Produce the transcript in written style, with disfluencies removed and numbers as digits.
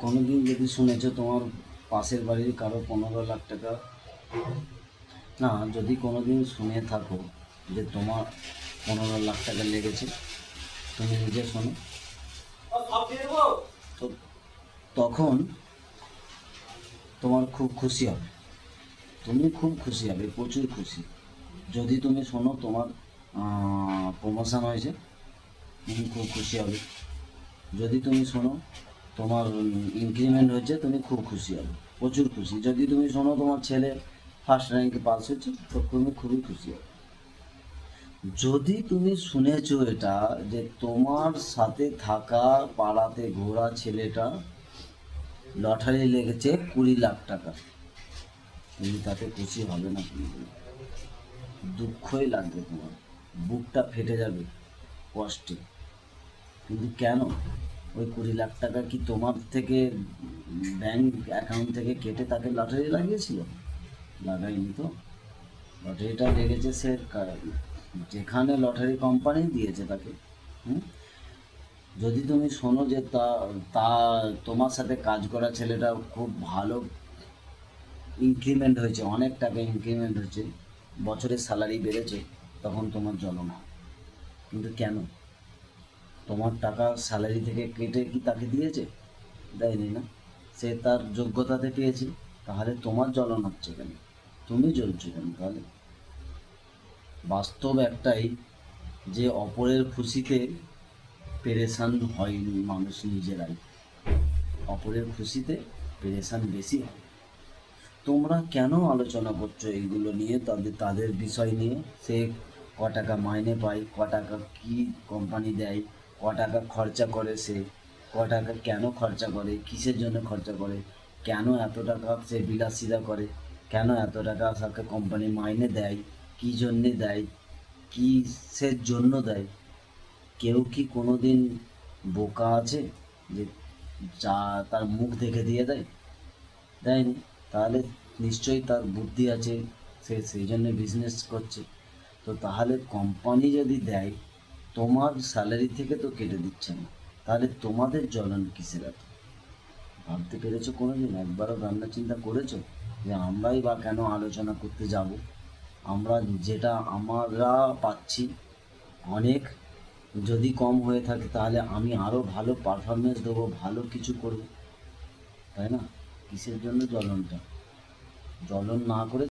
কোনোদিন যদি শুনেছো তোমার পাশের বাড়ির কারো 15 লাখ টাকা, না যদি কোনোদিন শুনে থাকো যে তোমার 15 লাখ টাকা লেগেছে, তুমি নিজে শোনো, তো তখন তোমার খুব খুশি হবে, তুমি খুব খুশি হবে, প্রচুর খুশি। যদি তুমি শোনো তোমার প্রমোশন হয়েছে, তুমি খুব খুশি হবে। যদি তুমি শোনো তোমার ইনক্রিমেন্ট হয়েছে, তুমি খুব খুশি হবে, প্রচুর খুশি। যদি তুমি শোনো তোমার ছেলে ফার্স্ট র্যাঙ্কে পাস হয়েছে, তো তুমি খুবই খুশি হবে। যদি তুমি শুনেছো এটা যে তোমার সাথে থাকা পাড়াতে ঘোরা ছেলেটা লটারি লেগেছে 20 লাখ টাকা, তুমি তাতে খুশি হবে না? কিন্তু দুঃখই লাগবে, তোমার বুকটা ফেটে যাবে কষ্টে। কিন্তু কেন? ওই 20 লাখ টাকা কি তোমার থেকে ব্যাংক অ্যাকাউন্ট থেকে কেটে তাকে লটারি লাগিয়েছিল? লাগায়নি তো। লটারিটা লেগেছে সে যেখানে লটারি কোম্পানি দিয়েছে তাকে। হুম। যদি তুমি শোনো যে তা তা তোমার সাথে কাজ করা ছেলেটা খুব ভালো ইনক্রিমেন্ট হয়েছে, অনেক টাকা ইনক্রিমেন্ট হয়েছে, বছরের স্যালারি বেড়েছে, তখন তোমার জ্বলন। কিন্তু কেন? তোমার টাকা স্যালারি থেকে কেটে কি তাকে দিয়েছে? দেয়নি না। সে তার যোগ্যতাতে পেয়েছে। তাহলে তোমার জ্বলন হচ্ছে কেন? তুমি জ্বলছো কেন তাহলে? বাস্তব একটাই, যে অপরের খুশিতে পেরেশান হয় মানুষ নিজেরাই, অপরের খুশিতে পেরেশান বেশি হয়। তোমরা কেন আলোচনা করছো এইগুলো নিয়ে, তাদের তাদের বিষয় নিয়ে? সে ক টাকা মাইনে পায়, ক টাকা কী কোম্পানি দেয়, ক টাকা খরচা করে, সে ক টাকা কেন খরচা করে, কিসের জন্য খরচা করে, কেন এত টাকা সে বিলাসিতা করে, কেন এত টাকা তাকে কোম্পানি মাইনে দেয়, কী জন্যে দেয়, কিসের জন্য দেয়? কেউ কি কোনো দিন বোকা আছে যে যা তার মুখ দেখে দিয়ে দেয়? দেয়নি। তাহলে নিশ্চয়ই তার বুদ্ধি আছে, সে সেই জন্য বিজনেস করছে। তো তাহলে কোম্পানি যদি দেয়, তোমার স্যালারি থেকে তো কেটে দিচ্ছে না, তাহলে তোমাদের জ্বলন কিসের এত? ভাবতে পেরেছো কোনো দিন? একবারও ভাবনা চিন্তা করেছো যে আমরাই বা কেন আলোচনা করতে যাব? আমরা যেটা আমরা পাচ্ছি অনেক, যদি কম হয়ে থাকে তাহলে আমি আরও ভালো পারফরমেন্স দেবো, ভালো কিছু করবো, তাই না? কিসের জন্য জ্বলনটা? জ্বলন না করে